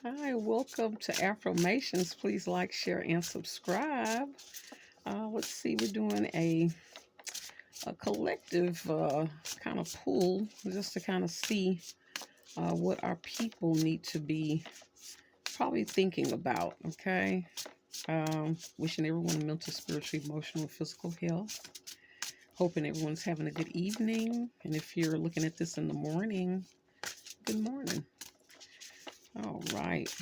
Hi, welcome to Affirmations. Please like, share, and subscribe. Let's see, we're doing a collective kind of pool just to kind of see what our people need to be probably thinking about. Okay. Wishing everyone mental, spiritual, emotional, and physical health. Hoping everyone's having a good evening. And if you're looking at this in the morning, good morning. All right.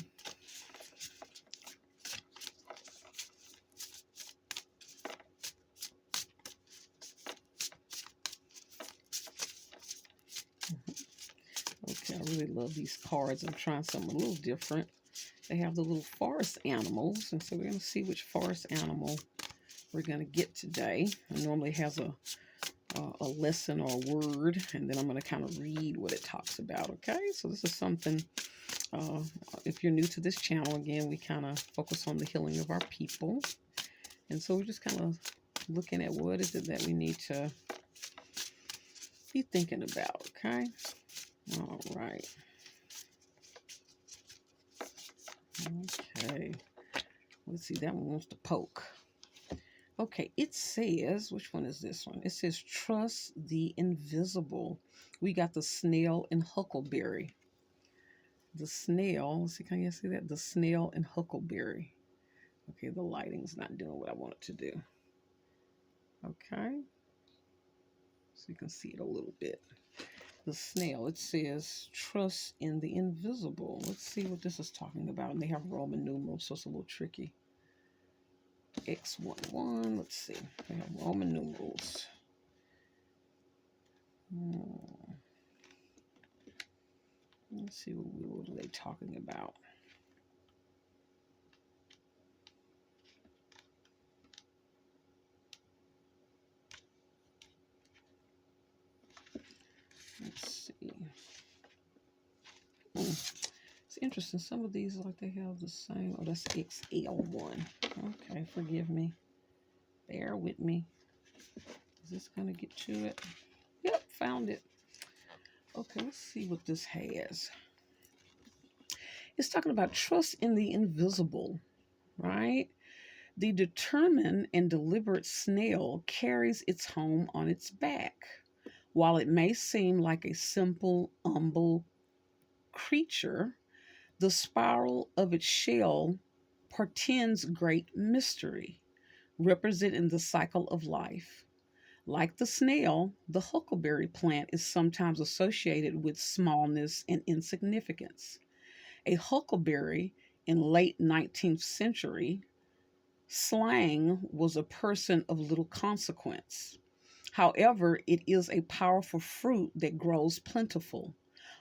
Okay, I really love these cards. I'm trying something a little different. They have the little forest animals, and so we're going to see which forest animal we're going to get today. It normally has a lesson or a word, and then I'm going to kind of read what it talks about. Okay, so this is something. Uh, if you're new to this channel, again, we kind of focus on the healing of our people, and so we're just kind of looking at what is it that we need to be thinking about. Okay, all right. Okay, let's see. That one wants to poke. Okay, it says, which one is this one? It says, trust the invisible. We got the snail and huckleberry. The snail, let's see, can you see that? The snail and huckleberry. Okay, the lighting's not doing what I want it to do. Okay, so you can see it a little bit. The snail, it says, trust in the invisible. Let's see what this is talking about. And they have Roman numerals, so it's a little tricky. X11, let's see. They have Roman numerals. Let's see what are they talking about. Let's see. It's interesting. Some of these like they have the same. Oh, that's XL1. Okay, forgive me. Bear with me. Is this gonna get to it? Yep, found it. Okay, let's see what this has. It's talking about trust in the invisible, right? The determined and deliberate snail carries its home on its back. While it may seem like a simple, humble creature, the spiral of its shell portends great mystery, representing the cycle of life. Like the snail, the huckleberry plant is sometimes associated with smallness and insignificance. A huckleberry in late 19th century slang was a person of little consequence. However, it is a powerful fruit that grows plentiful,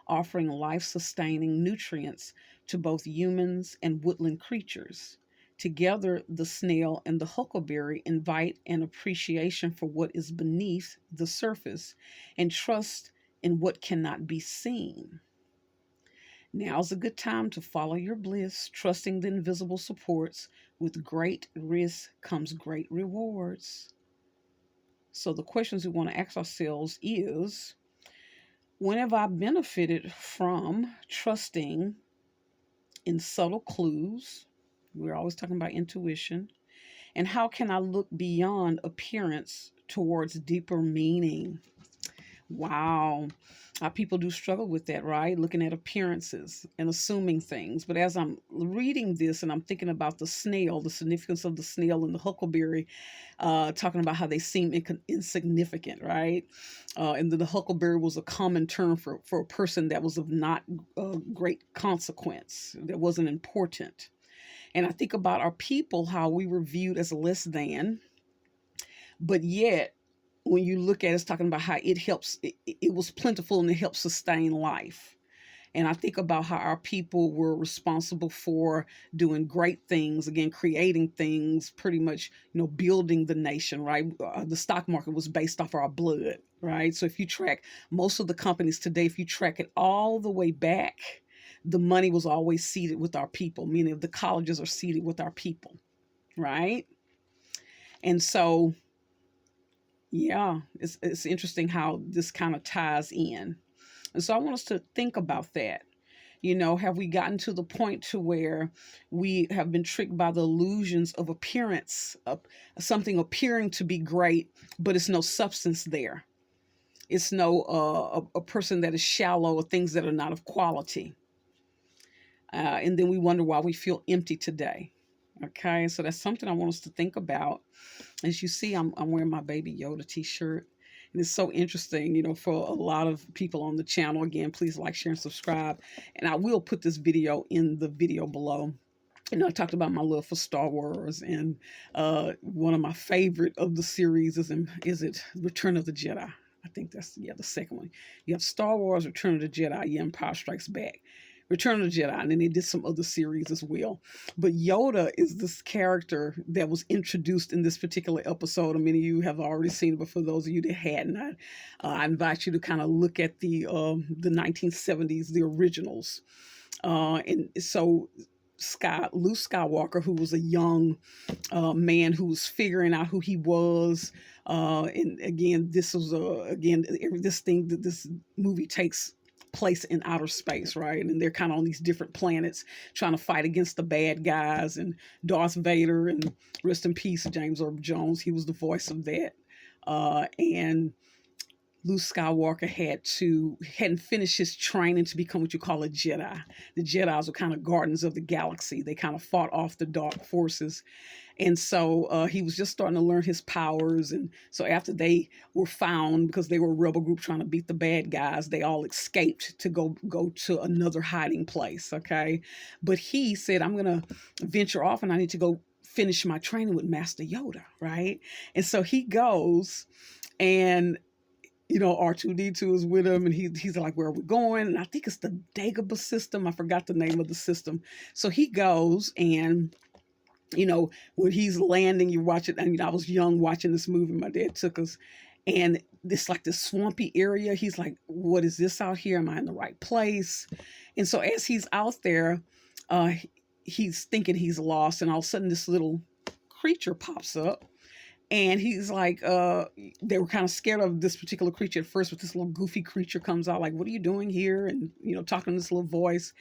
offering life sustaining nutrients to both humans and woodland creatures. Together, the snail and the huckleberry invite an appreciation for what is beneath the surface and trust in what cannot be seen. Now's a good time to follow your bliss, trusting the invisible supports. With great risk comes great rewards. So the questions we want to ask ourselves is, when have I benefited from trusting in subtle clues? We're always talking about intuition. And how can I look beyond appearance towards deeper meaning? Wow. People do struggle with that, right? Looking at appearances and assuming things. But as I'm reading this and I'm thinking about the snail, the significance of the snail and the huckleberry, talking about how they seem insignificant, right? And the huckleberry was a common term for a person that was of not great consequence, that wasn't important. And I think about our people, how we were viewed as less than, but yet when you look at it, it's talking about how it was plentiful and it helped sustain life. And I think about how our people were responsible for doing great things, again, creating things, pretty much, building the nation, right? The stock market was based off our blood, right? So if you track most of the companies today, if you track it all the way back, the money was always seated with our people, meaning the colleges are seated with our people, right? And so, yeah, it's interesting how this kind of ties in. And so I want us to think about that. You know, have we gotten to the point to where we have been tricked by the illusions of appearance, of something appearing to be great, but it's no substance there. It's no a person that is shallow or things that are not of quality. And then we wonder why we feel empty today. Okay, so that's something I want us to think about. As you see, I'm wearing my Baby Yoda t-shirt. And it's so interesting, you know, for a lot of people on the channel. Again, please like, share, and subscribe. And I will put this video in the video below. You know, I talked about my love for Star Wars, and one of my favorite of the series is it Return of the Jedi? I think that's, yeah, the second one. You have Star Wars, Return of the Jedi, Empire Strikes Back. Return of the Jedi, and then they did some other series as well. But Yoda is this character that was introduced in this particular episode. And many of you have already seen it, but for those of you that hadn't, I invite you to kind of look at the 1970s, the originals. And so Luke Skywalker, who was a young man who was figuring out who he was. And again, this was this movie takes place in outer space, right? And they're kind of on these different planets trying to fight against the bad guys, and Darth Vader, and rest in peace, James Earl Jones. He was the voice of that. And Luke Skywalker hadn't finished his training to become what you call a Jedi. The Jedis were kind of guardians of the galaxy. They kind of fought off the dark forces. And so he was just starting to learn his powers. And so after they were found, because they were a rebel group trying to beat the bad guys, they all escaped to go to another hiding place, okay? But he said, I'm going to venture off, and I need to go finish my training with Master Yoda, right? And so he goes, and you know, R2-D2 is with him, and he's like, where are we going? And I think it's the Dagobah system. I forgot the name of the system. So he goes, and, you know, when he's landing, you watch it. I mean, I was young watching this movie. My dad took us, and this like this swampy area. He's like, what is this out here? Am I in the right place? And so as he's out there, he's thinking he's lost, and all of a sudden this little creature pops up. And he's like, they were kind of scared of this particular creature at first, but this little goofy creature comes out like, what are you doing here? And, you know, talking in this little voice.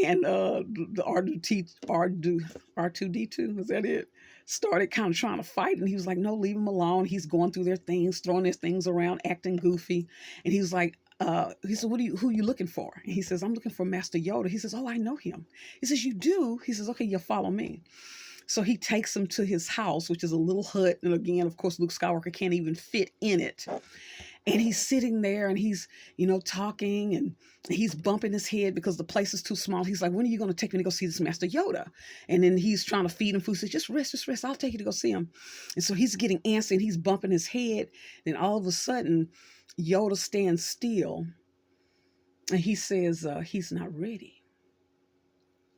And the R2-D2, is that it? Started kind of trying to fight. And he was like, no, leave him alone. He's going through their things, throwing their things around, acting goofy. And he was like, he said, who are you looking for? And he says, I'm looking for Master Yoda. He says, oh, I know him. He says, you do? He says, okay, you'll follow me. So he takes him to his house, which is a little hut. And again, of course, Luke Skywalker can't even fit in it. And he's sitting there, and he's, you know, talking, and he's bumping his head because the place is too small. He's like, when are you going to take me to go see this Master Yoda? And then he's trying to feed him food. He says, just rest. I'll take you to go see him. And so he's getting antsy, and he's bumping his head. Then all of a sudden, Yoda stands still, and he says, he's not ready.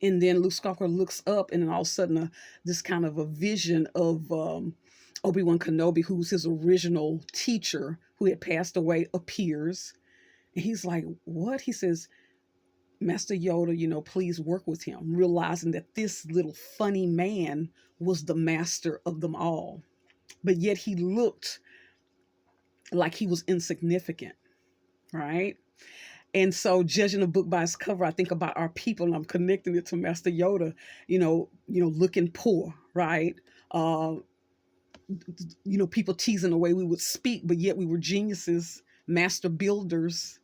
And then Luke Skywalker looks up, and then all of a sudden, this kind of a vision of Obi-Wan Kenobi, who's his original teacher, who had passed away, appears. And he's like, what? He says, Master Yoda, you know, please work with him, realizing that this little funny man was the master of them all. But yet he looked like he was insignificant, right? And so, judging a book by its cover, I think about our people, and I'm connecting it to Master Yoda, you know, looking poor, right? You know, people teasing the way we would speak, but yet we were geniuses, master builders,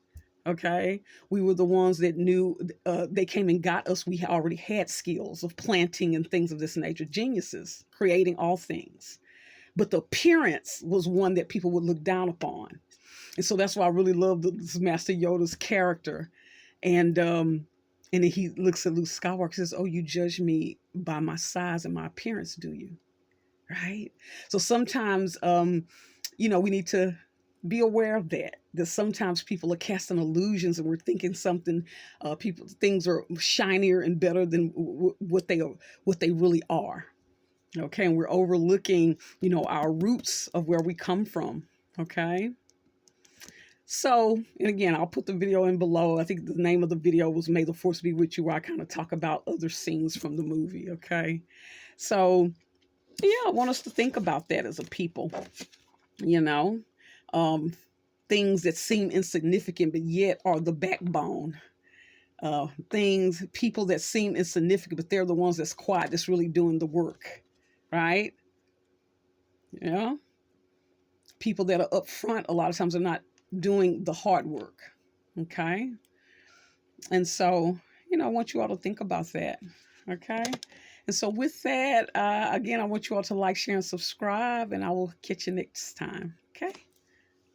okay? We were the ones that knew, they came and got us. We already had skills of planting and things of this nature, geniuses, creating all things. But the appearance was one that people would look down upon. And so that's why I really love this Master Yoda's character. And then he looks at Luke Skywalker and says, oh, you judge me by my size and my appearance, do you? Right? So sometimes, you know, we need to be aware of that sometimes people are casting illusions, and we're thinking something, things are shinier and better than what they really are. Okay. And we're overlooking, you know, our roots of where we come from. Okay. So, and again, I'll put the video in below. I think the name of the video was May the Force Be With You, where I kind of talk about other scenes from the movie, okay? So, yeah, I want us to think about that as a people, you know? Things that seem insignificant, but yet are the backbone things, people that seem insignificant, but they're the ones that's quiet, that's really doing the work, right? You know, people that are up front a lot of times are not doing the hard work. Okay. And so, I want you all to think about that. Okay. And so with that, again, I want you all to like, share, and subscribe, and I will catch you next time. Okay.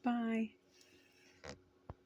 Bye.